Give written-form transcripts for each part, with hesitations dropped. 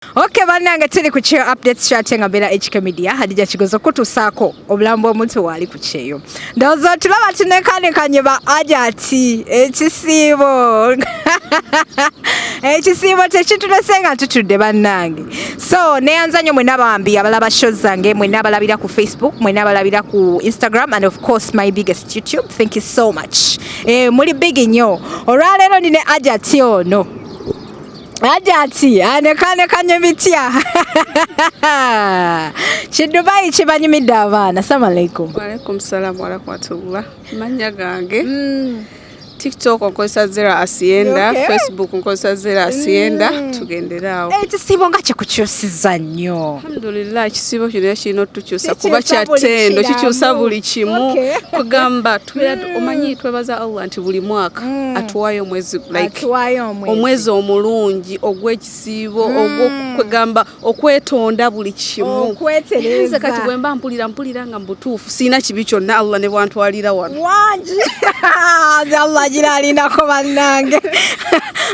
Okay, bannange tuli ku kyo updates chatting abera HK Media Hadija Kigozo kutusaako obulambo omuntu wali ku kyeyo. Ndowooza tulaba tunekaanekanye ba Ajati ekisiibo. Ekisiibo tekitulese nga tutudde bannange. So neyanza nnyo mwena bambi abalaba shows zange mwena abalabira ku Facebook mwena abalabira ku Instagram and of course my biggest YouTube. Thank you so much. Muli big nnyo. Olwaleero ndine Ajati ono. Ajati anekanye mitya Chidubai chibanyimidde abaana. Assalamu alaikum. Wa alaikum salam wa rahmatullah. Manya gange TikTok nkozesa Zera Asienda, okay. Facebook nkozesa Zera Asienda, tugenderaawo. Ekisiibo nga kyekukyusiza nnyo. Alhamdulillah ekisiibo kino kirina otukyusa kuba kyatendo kikyusa buli kimu. Kugamba omanyi twebaza Allah nti buli mwaka atuwaayo omwezi like omwezi omulungi ogw'ekisiibo ogw'okugamba okwetonda buli kimu. Nze kati bwe mba mpulira nga mbutuufu siina kibi kyonna Allah ne bwantwalira wano. Wangi Allah ajiralindako bannange.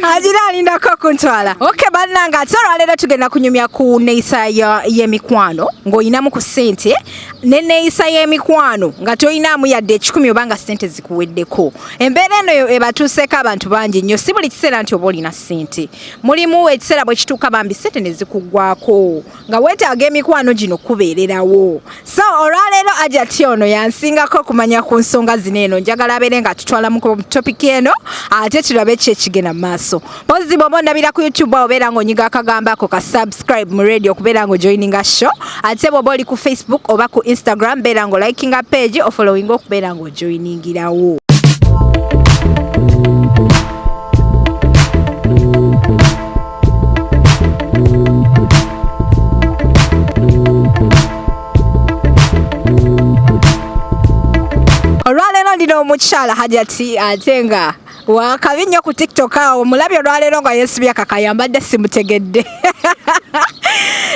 Ajiralindako kuntwala. Okay bannange ate olwaleero tugenda kunyumya ku neeyisa y'emikwano ng'oyinamu ku ssente ne neeyisa y'emikwano nga toyinaamu yadde 10 oba nga ssente zikuweddeko. Embeera eno ebatuuseeko abantu bangi nnyo si buli kiseera nti oba olina ssente. Mulimu ekiseera bwe kituuka bambi ssente ne zikuggwaako nga weetaaga emikwano gino kubeererawo. So olwaleero Ajati ono yansingako okumanya ku nsonga zino eno njagala abeere nga tutwalamu ku topic eno ate tulabe ki ekigenda mu maaso. Pozi bw'oba ondabira ku YouTube obeera ng'onyiga akagamba ako ka subscribe mu radio okubeera ng'ojoininga show ate bw'oba oli ku Facebook oba ku Instagram beera ng'olikinga page ofollowinga okubeera ng'ojoiningirawo. Olwaleero ndina omukyala Ajati ate nga wakabi nnyo ku TikTok awo mulabye olwaleero nga yeesibye akakayambadde simutegedde.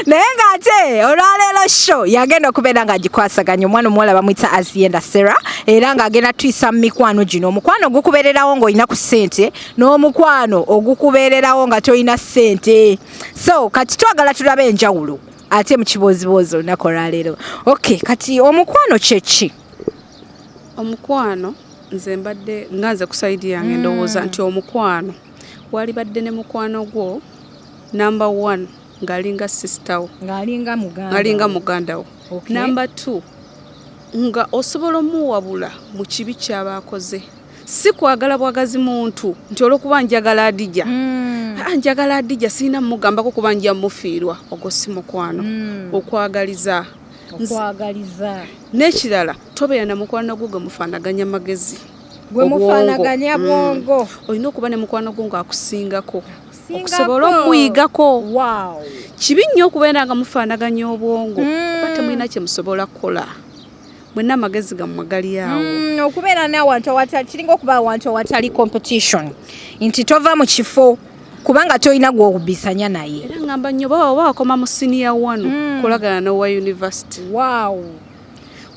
Naye ng'ate olwaleero show yagenda okubeera ng'agikwasaganya omwana omuwala bamuyita Asienda Sarah era ng'agenda tuyisa mu mikwano gino. Omukwano ogukubeererawo ng'olina ku ssente n'omukwano ogukubeererawo nga toyina ssente. So kati twagala tulabe enjawulo ate mu kibooziboozi olunaku olwaleero. Okay kati omukwano kye ki? Omukwano nze mbadde nganze ku side yange ndowooza nti omukwano wali badde ne mukwano gwo number 1 ng'alinga sister wo ng'alinga muganda wo. Number 2 nga osobola omuwabula mu kibi ky'abaakoze si kwagala bwagazi muntu nti olw'okuba njagala Adija njagala Adija sirina mugambako kuba nja mufiirwa ogwo si mukwano. Okwagaliza n'ekirala tobeera na mukwano gwo gwe mufaanaganya magezi gwe mufaanaganya bwongo. Olina okuba ne mukwano gwo ng'akusingako okusobola okuyigako. Kibi nnyo okubeera nga mufaanaganya obwongo kuba temulina kye musobola kukola mwenna amagezi gammwe gali awo. Okubeera n'awantu kiringa okuba awantu awatali competition nti tova mu kifo kubanga toyina gw'okubisanya naye. Era ngamba nnyo baba wakoma mu senior 1 kulagana n'owa university.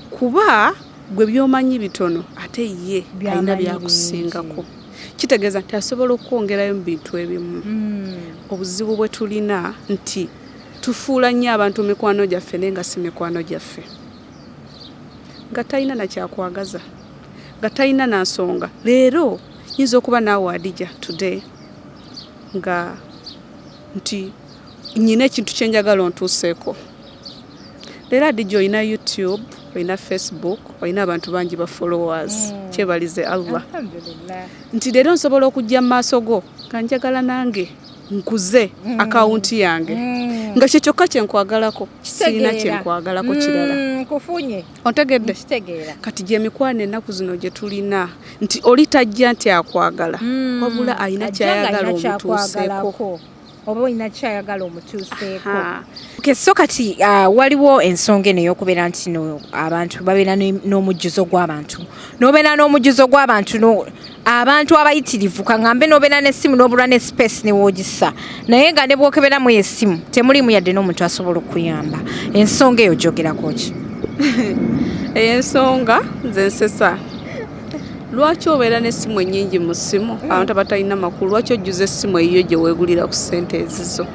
Kuba gwe by'omanyi bitono ate ye alina byakusingako. Kitegeeza nti asobola okwongerayo mu bintu ebimu. Obuzibu bwe tulina nti tufuula nnyo abantu mikwano gyaffe naye nga si mikwano gyaffe. Nga talina na kyakwagaza, nga talina na nsonga. Leero nyinza okuba naawe Adija today nga nti nyina ekintu kye njagala ontuuseeko. Leero Adija olina YouTube, olina Facebook, olina abantu bangi ba followers. Kyebalize Allah. Nti leero nsobola okujja mu maaso go nga njagala nange nkuze akawunti yange nga kye kyokka kye nkwagalako sirina kye nkwagalako kirala. Nkufunye ontegedde kati gye mikwano ennaku zino gye tulina nti oli tajja nti akwagala wabula alina kyayagala omutuuseeko oba olina kyayagala omutuuseeko. Okay, so kati waliwo ensonga eno ey'okubeera nti abantu babeera n'omujjuzo gw'abantu n'obeera n'omujjuzo gw'abantu abantu abayitirivu kaŋŋambe n'obeera n'essimu n'obulwa ne space ne woogisa naye nga ne bw'okeberamu y'essimu temulimu yadde n'omuntu asobola okuyamba. Ensonga eyo gyogerako ki? Ensonga nze nsesa lwaki obeera n'essimu ennyingi mu ssimu abantu abatalina makulu lwaki ojjuza essimu eyiyo gye weegulira ku ssente ezizo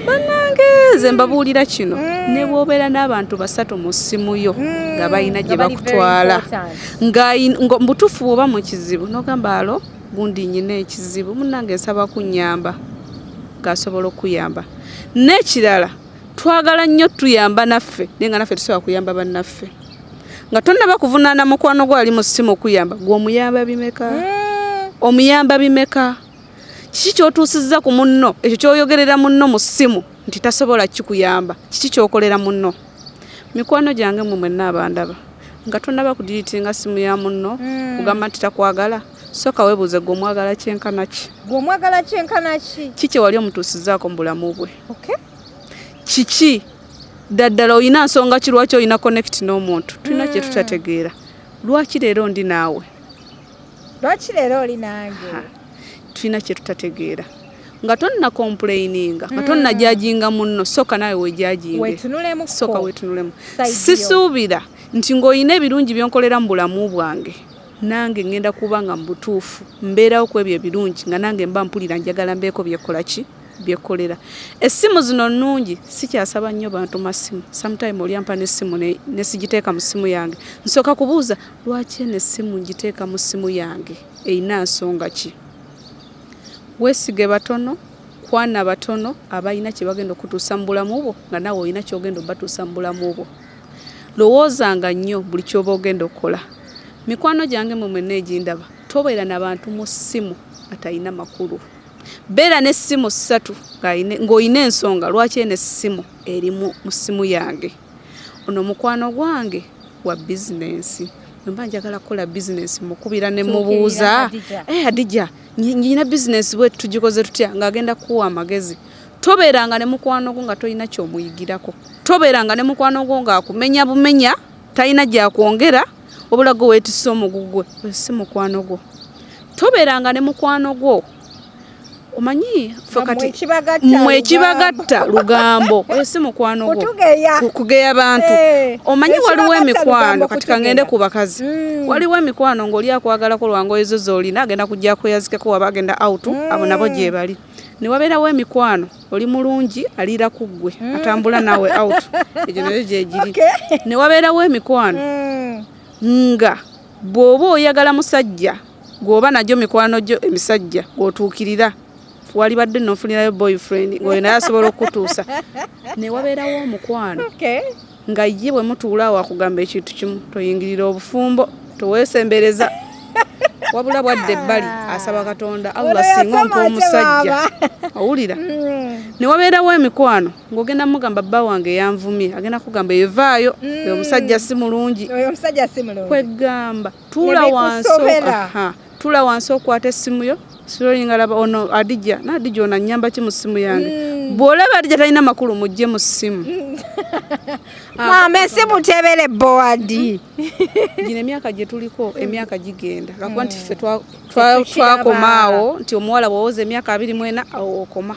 bannange nze mbabuulira kino ne bw'obeera n'abantu 3 mu ssimu yo nga balina gye bakutwala nga mbutuufu bw'oba mu kizibu n'ogamba alo gundi nyina ekizibu munnange nsaba kunnyamba ng'asobola okuyamba n'ekirala twagala nnyo tuyamba naffe naye nga naffe tusobola kuyamba bannaffe nga tonnaba kuvunaana mukwano gwo ali mu ssimu okuyamba gw'omuyamba bimeka omuyamba bimeka kiki ky'otuusizza ku munno ekyo ky'oyogerera munno mu ssimu nti tasobola kikuyamba kiki ky'okolera munno mikwano gyange mwe mwenna abandaba nga tonnaba kudiriitinga ssimu ya munno kugamba nti takwagala soka weebuuze gw'omwagala kyenkana ki kiki wali omutuusizzaako mu bulamu bwe kiki daddala olina nsonga ki lwaki olina connect n'omuntu tulina kye tutategeera lwaki leero ndi naawe oli nange tulina kye tutategeera nga tonna complaininga nga tonna jajinga munno soka nawe wejajinge soka wetunulemu sisuubira nti ng'olina ebirungi byonkolera mu bulamu bwange nange ngenda kuba nga mbutuufu mbeerawo ku ebyo ebirungi nga nange mba mpulira njagala mbeeko byekola ki byekolera essimu zino nnungi sikyasaba nnyo bantu masimu sometime olyampa n'essimu ne sigiteeka mu ssimu yange nsooka kubuuza lwaki n'essimu ngiteeka mu ssimu yange eyina nsonga ki weesige batono kwana batono abalina kye bagenda okutuusa mu bulamu bwo nga nawe olina kyogenda obatuusa mu bulamu bwo lowoozanga nnyo buli kyoba ogenda okukola mikwano gyange mwe mwenna egindaba tobeera n'abantu mu ssimu atalina makulu beera n'essimu 3 ng'olina ensonga lwaki n'essimu eri mu ssimu yange ono mukwano gwange wa bizinensi mba njagala kukola bizinensi mukubira ne mubuuza Hadija nyina bizinensi bwe tugikoze tutya ng'agenda kuwa amagezi tobeeranga ne mukwano gwo nga tolina ky'omuyigirako tobeeranga ne mukwano gwo ng'akumenya bumenya talina gy'akwongera wabula gwe weetisse omugugwe si mukwano gwo tobeeranga ne mukwano gwo omanyi fakati mwekibagatta lugambo oyo si mukwano gwo kugeya bantu omanyi waliwo emikwano kati kangende ku bakazi waliwo emikwano ng'oli akwagalako lwangoye zo z'olina agenda kujja kweyazikeko waba agenda out abo nabo gye bali ne wabeerawo emikwano oli mulungi aliira ku ggwe atambula naawe out egyo nayo gyegiri ne wabeerawo emikwano nga bw'oba oyagala musajja gw'oba nagyo mikwano gyo emisajja gw'otuukirira wali badde n'ofunirayo boyfriend ng'oyo naye asobola okutuusa ne wabeerawo omukwano nga ye bwe mutuula awo akugamba ekintu kimu toyingirira obufumbo toweesembereza wabula bwadde ebbali asaba Katonda Allah singa ompa omusajja owulira ne wabeerawo emikwano ng'ogenda mugamba bba wange yanvumye agenda kugamba evaayo oyo omusajja si mulungi kwegamba tuula wansi okwata essimu yo siroyingalaba ono Adija Nadija ono annyamba ki mu ssimu yange bw'olaba Adija talina makulu mujje mu ssimu mama essimu tebere boadi gino emyaka gye tuliko emyaka gigenda lwakuba nti ffe twakomaawo nti omuwala bw'owoza emyaka 24 awo okoma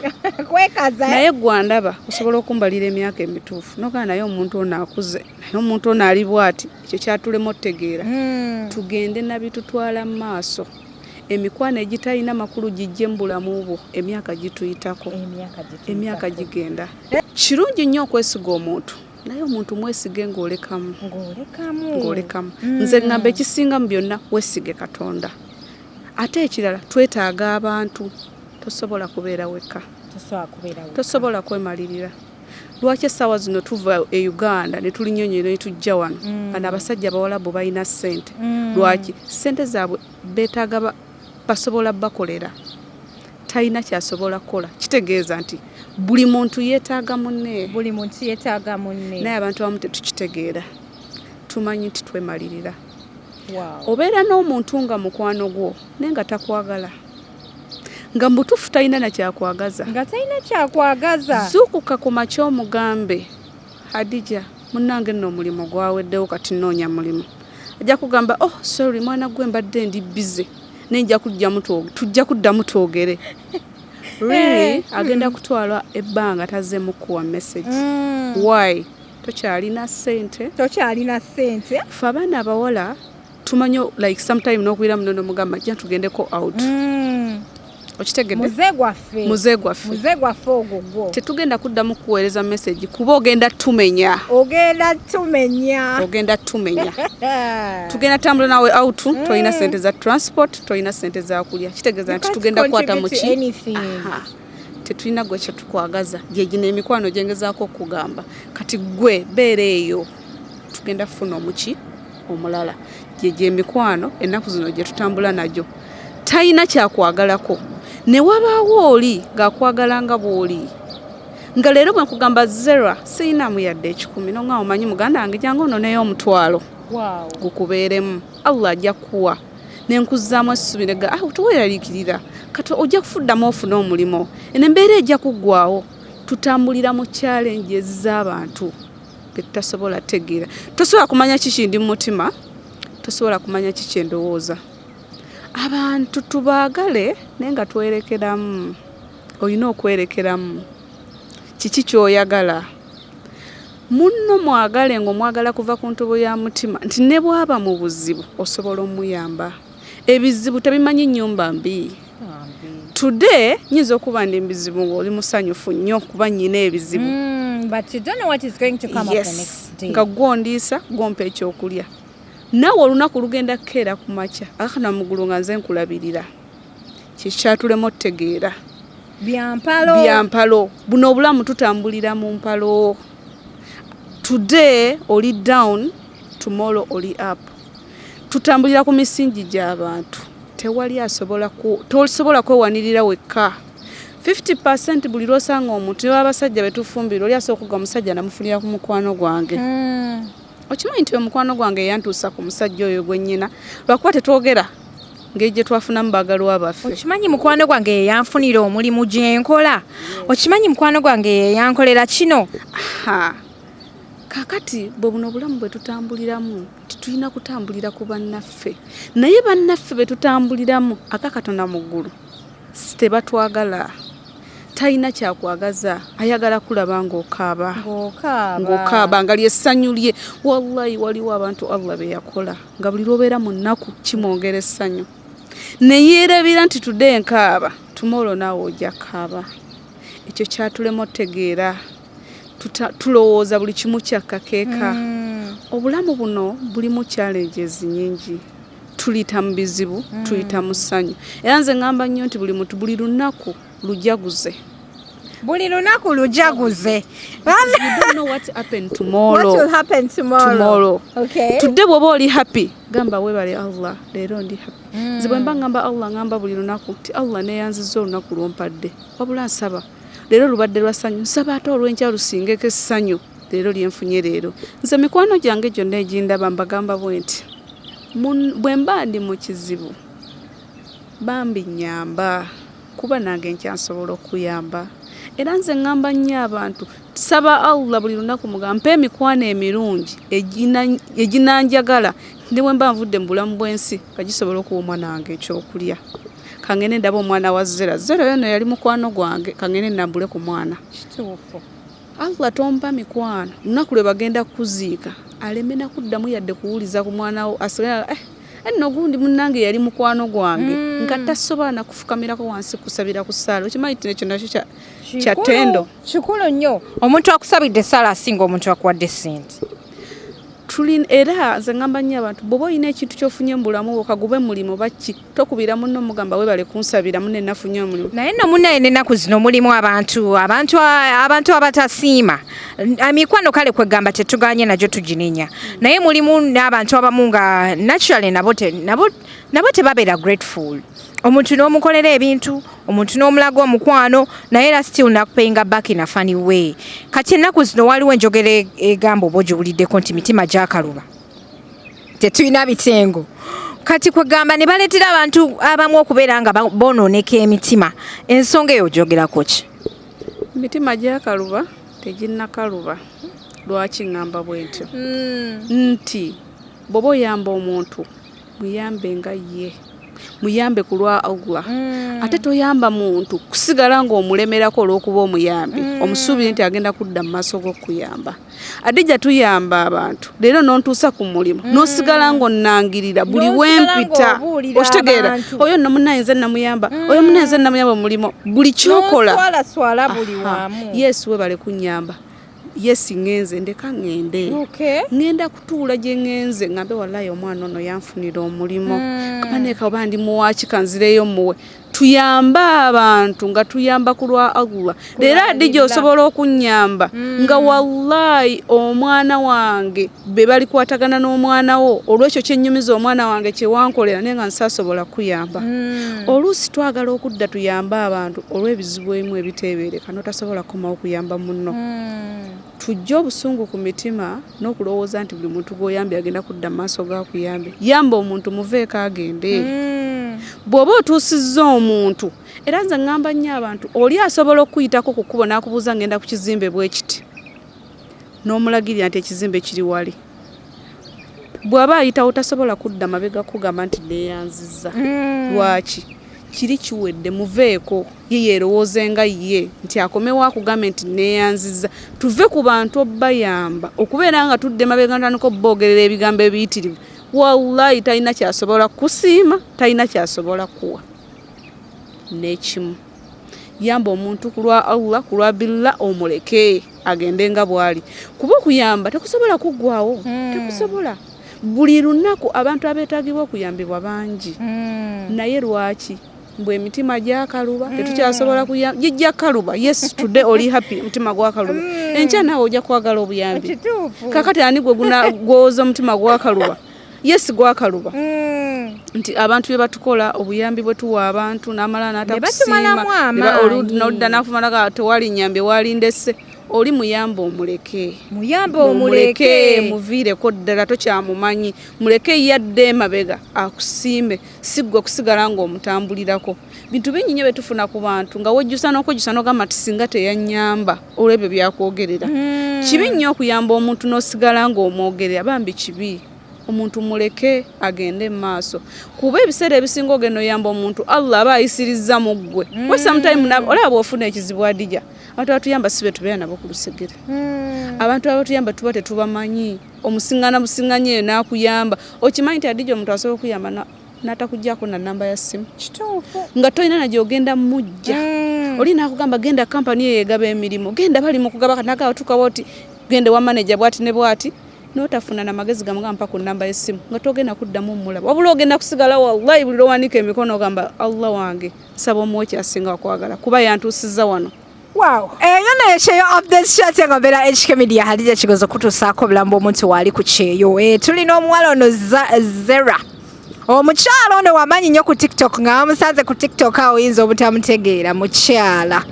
naye gwandaba osobola okumbalira emyaka emituufu nogana naye omuntu ono akuze naye omuntu ono ali bw'ati ekyo kyatulema otegeera tugende nabitutwala mu maaso emikwano egitalina makulu gijje mu bulamu bwo emyaka gituyitako emyaka gigenda kirungi nnyo okwesiga omuntu naye omuntu mwesige ng'olekamu nze ngamba ekisinga mu byonna weesige Katonda ate ekirala twetaaga abantu tosobola kubeera weka tosobola kwemalirira lwaki essaawa zino tuva e Uganda ne tulinyonyera ne tujja wano bano abasajja abawalabu balina ssente lwaki ssente zaabwe beetaaga basobola bakolera talina kyasobola kukola kitegeeza nti buli muntu yeetaaga munne naye abantu abamu tetukitegeera tumanyi nti twemalirira obeera n'omuntu nga mukwano gwo naye nga takwagala nga mbutuufu talina nakyakwagaza zuukuka ku makya omugambe Hadija munnange nno omulimu gwaweddewo kati nnoonya mulimu ajja kugamba sorry mwana gwe mbadde ndi bize nenja tujja kuddamu twogere really agenda kutwala ebbanga tazze mukuwa message why tokyalina ssente ffe abaana abawala tumanyo like sometime n'okwira munono mugamba jja tugendeko out okitegedde muze gwaffe ogwo tetugenda kuddamu kuweereza message kuba ogenda tumenya tugenda tambula nawe out tolina sente za transport tolina sente za kulya kitegeeza nti tugenda kwata muki tetulina gwe kyetukwagaza gyegina emikwano gyengezaako okugamba kati gwe beera eyo tugenda kufuna omuki omulala gyegyo emikwano ennaku zino gye tutambula nagyo talina kyakwagalako ne wabaawo oli ng'akwagala nga bw'oli nga leero bwe nkugamba zero siyinamu yadde 10 nonga omanyi muganda wange jangu ononeyo omutwalo gukubeeremu Allah ajja kuwa nenkuzaamu essubi nega tuweeraliikirira kati ojja kufuddamu ofuna omulimo eno embeera ejja kuggwawo tutambulira mu challenge z'abantu tutasobola tegeera tosobola kumanya kikindi mu mutima tosobola kumanya kikyendowooza abantu tubaagale naye nga twerekeramu olina okwerekeramu kiki kyoyagala munno mwagale ng'omwagala kuva ku ntobo ya mutima nti ne bwaba mu buzibu osobola omuyamba ebizibu tebimanyi nnyumba mbi today nyinza okuba ndi mbizibu ng'oli musanyufu nnyo kuba nnyina ebizibu but you don't know what is going to come up the next day nga gwondiisa gwompa ekyokulya naawe olunaku lugenda kukeera ku makya akana mugulu nga nze nkulabirira kikyatulema otegeera byampalo buno obulamu tutambulira mu mpalo today oli down tomorrow oli up tutambulira ku misingi gy'abantu tewali tosobola kwewanirira wekka 50% buli lwosanga omuntu w'abasajja betufumbira oli asooka okuga omusajja namufunira ku mukwano gwange okimanyi nti omukwano gwange yantuusa ku musajja oyo gwennyina lwakuba tetwogera ngeri gye twafunamu baagalwa baffe okimanyi mukwano gwange yeyanfunira omulimu gye nkola okimanyi mukwano gwange yeyankolera kino kakati bwe buno obulamu bwe tutambuliramu tulina kutambulira ku bannaffe naye bannaffe be tutambuliramu akakatonda mu ggulu tebatwagala talina kyakwagaza ayagala kulaba ng'okaaba nga lyessanyu lye wallahi waliwo abantu Allah be yakola nga buli lwobeera mu nnaku kimwongera essanyu neyeerabira nti tudde nkaaba tomorrow naawe ojja kaaba ekyo kyatulema otegeera tulowooza buli kimu kyakkakeeka obulamu buno bulimu challenges nyingi tuliyita mu bizibu tuyita mu ssanyu era nze ngamba nnyo nti buli muntu buli lunaku lujaguze you don't know what happened tomorrow. What will happen tomorrow? Okay. Today bwoba oli happy gamba webale Allah leero ndi happy nze bwe mba ngamba Allah ngamba buli lunaku ti Allah neyanziza olunaku lwompadde wabula nsaba leero lubadde lwa ssanyu nsaba ate olw'enkya lusingeko essanyu leero lyenfunye leero nze mikwano gyange gyonna egindaba mbagamba bwe nti bwe mba ndi mu kizibu bambi nyamba kuba nange nkyansobola okuyamba era nze ngamba nnyo abantu saba Allah buli lunaku mugampa emikwano emirungi eginanjagala ndi bwe mba nvudde mu bulamu bw'ensi kagisobola okuwa omwana wange ekyokulya kangene ndaba omwana wa zero yono yali mukwano gwange kangene nambule ku mwana kituufu Allah tompa mikwano lunaku lwe bagenda kuziika aleme nakuddamu yadde kuwuliza ku mwana wo asigala nno gundi munnange yali mukwano gwange nga tasobola nakufukamirako wansi kusabira ku ssaala okimanyi ti nekyo nakyo kya ttendo kikulu nnyo omuntu akusabidde essaala asinga omuntu akuwadde ssente era nze ngamba nnyo abantu bw'oba olina ekintu ky'ofunye mu bulamu bwo kagube mulimu baki tokubira munno mugamba webale kunsabira munne nafunye omulimu naye nno munnaye n'ennaku zino mulimu abantu abatasiima mikwano kale kwegamba tetuganye nagyo tuginenya naye mulimu n'abantu abamu nga naturally nabo tebabeera grateful omuntu n'omukolera ebintu omuntu n'omulaga omukwano naye era still nakupayinga back in a funny way kati ennaku zino waliwo enjogera egamba oba ogiwuliddeko nti mitima gyakaluba tetulina bitengo kati kwegamba ne baleetera abantu abamu okubeera nga bonooneka emitima ensonga eyo ogyogerako ki mitima gyakaluba teginnakaluba lwaki ngamba bwentyo nti bw'oba oyamba omuntu muyambe nga ye muyambe ku lwa Allah. Ate toyamba muntu kusigala ng'omulemerako olw'okuba omuyambi omusuubire nti agenda kudda mu maaso g'okuyamba. Adija tuyamba abantu leero n'ontuusa ku mulimu n'osigala ng'onnangirira buli wempita okitegeera oyo nno munnayinze namuyamba oyo munnayinze namuyamba omulimo buli kyokola Yesu webale kunnyamba. Yes ngenze ndeka ngende ngenda kutuula gye ngenze ngambe wallahi omwana ono yanfunira omulimo kabaneka obandi muwaki kanzireyo muwe tuyamba abantu nga tuyamba ku lwa Allah. Leero Adija osobola okunnyamba nga wallahi omwana wange be bali kwatagana n'omwana wo olw'ekyo kyennyumiza omwana wange kye wankolera naye nga nsasobola kuyamba. Oluusi twagala okudda tuyamba abantu olw'ebizibu ebimu ebiteebereka n'otasobola kumawo kuyamba munno. Tujja obusungu ku mitima n'okulowooza nti buli muntu gw'oyambye agenda kudda mu maaso g'akuyambe. Yamba omuntu muveeko agende. Bw'oba otuusizza omuntu era nze ngamba nnyo abantu oli asobola okuyitako ku kkubo n'akubuuza ngenda ku kizimbe bwe kiti n'omulagirira nti ekizimbe kiri wali. Bw'aba ayitawo tasobola kudda mabega kugamba nti neeyanzizza. Lwaki? Kiri kiwedde muveeko ye yerowooze nga ye nti akomewo akugambe nti neeyanzizza. Tuve ku bantu obbayamba okubeera nga tudde mabega ntandika obboogerera ebigambo ebiyitirivu. Wallahi talina kyasobola kusiima talina kyasobola kuwa n'ekimu. Yamba omuntu ku lwa Allah ku lwa billah omuleke agende nga bw'ali kuba okuyamba tekusobola kuggwawo tekusobola. Buli lunaku abantu abeetaagibwa okuyambibwa bangi naye lwaki mbwe emitima gyakaluba tetukyasobola kuyamba gijja kaluba. Yes today oli happy mutima gwakaluba enkya naawe ojja kwagala obuyambi kakati ani gwe gwoza omutima gwakaluba. Yes gwakaluba nti abantu bye batukola obuyambi bwe tuwa abantu n'amala n'atakusiima n'odda n'afumalaga tewali nyambe walindese oli muyamba omuleke muviireko ddala tokyamumanyi muleke yadde emabega akusiime siggwe kusigala ng'omutambulirako. Bintu bingi nnyo betufuna ku bantu nga wejjusa n'okwejjusa n'ogamba nti singa teyanyamba olw'ebyo byakwogerera. Kibi nnyo okuyamba omuntu n'osigala ng'omwogerera bambi kibi. Omuntu muleke agende mu maaso kuba ebiseera ebisinga ogenda oyamba omuntu Allah aba ayisirizza mu ggwe. We sometime olaba bw'ofuna ekizibu Adija abantu abatuyamba si be tubeera nabo ku lusegere. Abantu abatuyamba tuba tetubamanyi omusiŋŋana busiŋŋanyi eyo n'akuyamba okimanyi nti Adija omuntu asobola okuyamba n'atakuggyako na namba ya simu nga tolina na gy'ogenda mujja. Oli n'akugamba genda kampani eyo egaba emirimu genda bali mu kugaba nagaba tukawo oti genda wa manager bw'ati ne bw'ati n'otafuna na magezi gamugamba mpaka ku namba y'essimu nga togenda kuddamu mulaba wabula ogenda kusigala wallahi buli lwowanika emikono ogamba Allah wange nsaba omuwe kyasinga okwagala kuba yantuusizza wano. Wow. Eyo nayo kyeyo updates chat nga mbeera HK Media Hadija kigozo kutuusaako obulamu bw'omuntu waali ku kyeyo. Tulina omuwala ono Zera omukyala ono wamanyi nnyo ku TikTok nga bamusanze ku TikTok awo oyinza obutamutegeera mukyala.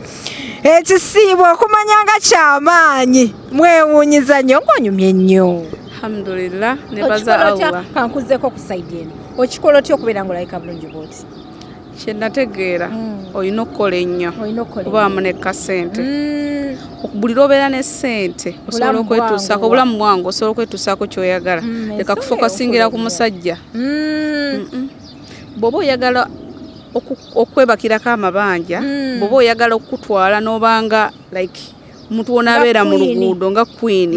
Ekisiibo okumanyanga kyamaanyi mwewuunyiza nnyo ng'onyumye nnyo. Alhamdulillah nebaza Allah. Kankuzeeko ku side eno okikola otya okubeera ng'olayika bulungi bw'oti? Kye nategeera olina okukola ennyo kuba wamu ne kasente. Buli lw'obeera ne ssente osobola okwetuusaako obulamu bwange osobola okwetuusaako ky'oyagala. Leka kufokasingira ku musajja. Bw'oba oyagala okwebakirako amabanja bw'oba oyagala okutwala n'obanga like omuntu wona abeera mu luguudo nga queen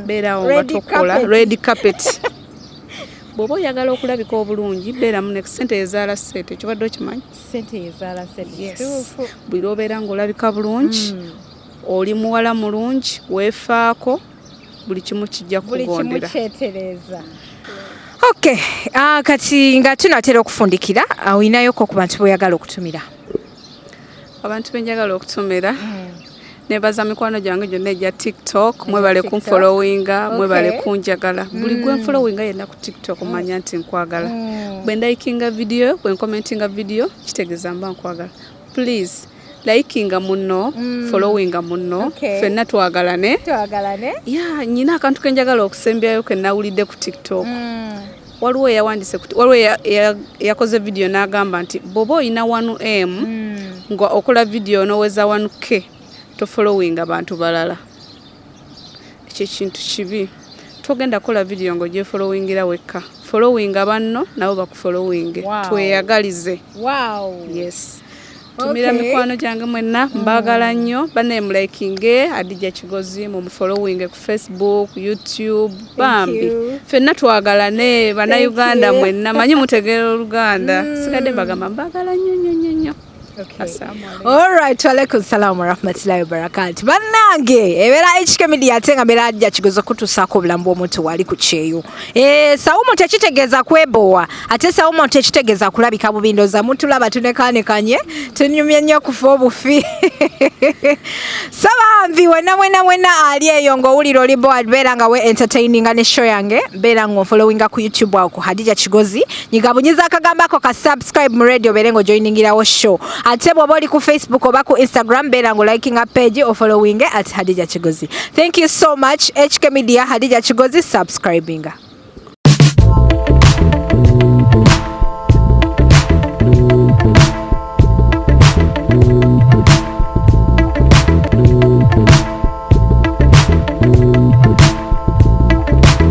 beerawo nga tokola red carpet. Bw'oba oyagala okulabika obulungi beeramu ne ssente ezaala ssente ekibadde okimanyi ssente ezaala ssente. Buli lw'obeera ng'olabika bulungi oli muwala mulungi weefaako buli kimu kijja kugondera. Okay, kati nga tunatera okufundikira oyinayoko ku bantu boyagala okutumira? Abantu benjagala okutumira nebaza mikwano gyange gyonna egya TikTok mwebale kunfollowinga mwebale kunjagala buli gwe nfollowinga yenna ku TikTok manya nti nkwagala. Bwe ndayikinga video bwe nkomentinga video kitegeeza mba nkwagala. Please likinga munno followinga munno ffenna twagalane. Nyina akantu kenjagala okusembyayo ke nawulidde ku TikTok. Waliwo yawandise waliwo yakoze video n'agamba nti bw'oba oyina 1M nga okola video n'oweza 1K tofollowinga abantu balala. Ekyo kintu kibi. togenda kola video ngo je followingira weka following abanno nabo bakufollowing tweyagalize. Yes. Tumira mikwano gyange mwenna mbagala nnyo bane mlikinge Hadija Kigozi mu following ku Facebook, YouTube, bambi fenna twagalane bana Uganda mwenna manyi mutegeera Oluganda sikadde mbagamba mbagala nnyo. Alright, walaikum salam wa rahmatullahi wa barakatuh. Bannange ebera HK Media atenga bera Hadija Kigozi kutusako bulambu omuntu wali ku kyeyo. Sawumu tekitegeeza kwebowa ate sawumu tekitegeeza kulabika bubindoza muntu laba tunekanekanye tunyumye nnyo kufa obufi. Sabambi wena ali eyo ng'owulira oli board beera nga we entertaining ne show yange beera ngo followinga ku YouTube wako Hadija Kigozi nyigabunyiza akagambako ka subscribe mu radio berengo joiningirawo show. Ate bw'oba oli ku Facebook oba ku Instagram beera ngo liking a page or following at Hadija Kigozi. Thank you so much HK Media Hadija Kigozi subscribing.